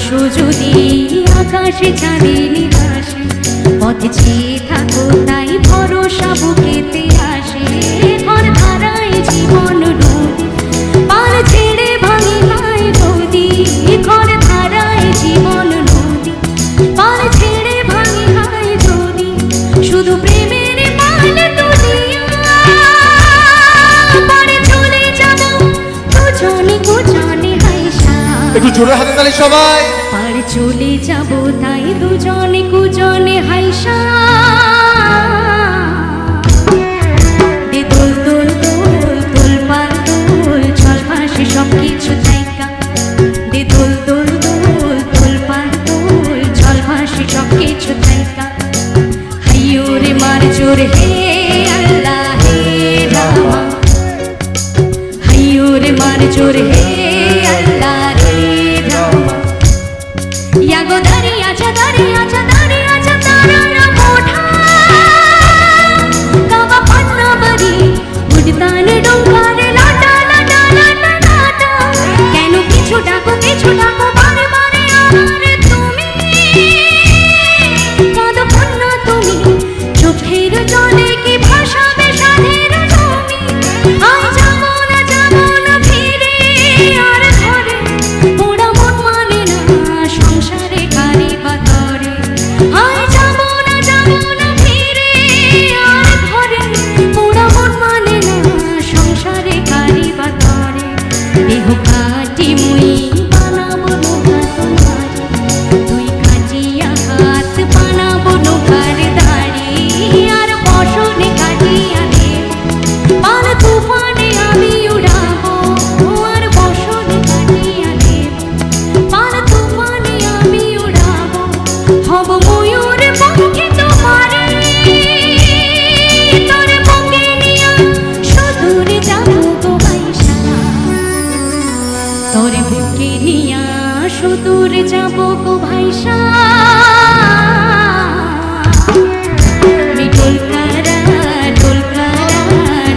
আসো যদি আকাশে চাঁদের হাসি, পথে চেয়ে থাকো তাই ভরসা বুকেতে আসে। ঘর ধারায় জীবন নদী, পাল ছেড়ে ভাঙি হয় নদী। ঘর ধারায় জীবন নদী, পাল ছেড়ে ভাঙি হয় নদী। শুধু প্রেমের মাল দুনিয়া, পরে চলে যাব দুজনে কুজনে হাইসা। একটু জোরে হাতে তালি সবাই। পার চলে যাব তাই দুজনে কুজনে হাইসা। দে দোল দোল দোল দোল পাল দোল, ছল ভাসে সব কিছু থাইকা। দে দোল দোল দোল দোল পাল দোল, ছল ভাসে সব কিছু থাইকা। হাইয়ো রে মার জোর হে আল্লাহ হে রামা, হাইয়ো রে মার জোর হে আল্লাহ রে রামা। या गो दरिया चा तारा मोठा, गावा पन्ना बरी उडतान डोंगर लाटा लाटा लाटा लाटा। केनो पिछु डाको बारे बारे आमारे तुमी, कादो पन्ना तुमी चोखेर जले कि भासाबे साधेर जमी। आय जाबो ना फिरे आर घरे, पोड़ा मन माने ना সংসারে কারি বাতরে। আয় যাবো না ফিরে আর ঘরে, পোড়া মন মানে না সংসারে কারি বাতরে। দেহ কাটি মুই বানাবো নৌকা তোমার, তুই কাটিয়া হাত বানাবো নৌকার দাড়ি। আর বসনে কাটিয়া দেব পাল তুফানে আমি উড়াবো, আর বসনে কাটিয়া দেব পাল তুফানে আমি উড়াবো। হব ময়ূর পঙ্খে তোমারে, তোর বুকে নিয়া সুদূরে যাবো গো ভাইসা। তোর বুকে নিয়া সুদূরে যাবো গো ভাইসা। আমি ঢোলকারা ঢোলকারা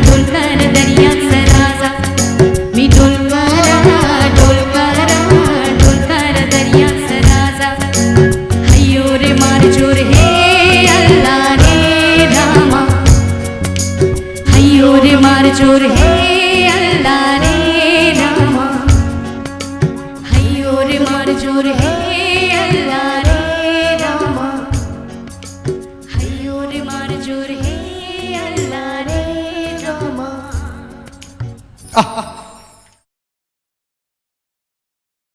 ঢোলকার দরিয়া সরাজা, আমি ঢোলকারা ঢোলকারা ঢোলকার দরিয়া সরাজা। হাইয়ো রে মার জোর হে আল্লাহ রে রামা, হাইয়ো রে মার জোর হে আল্লাহ রে রামা। হাইয়ো রে মার জোর হে আল্লাহ রে রামা, হাইয়ো রে মার জোর হে আল্লাহ রে রামা।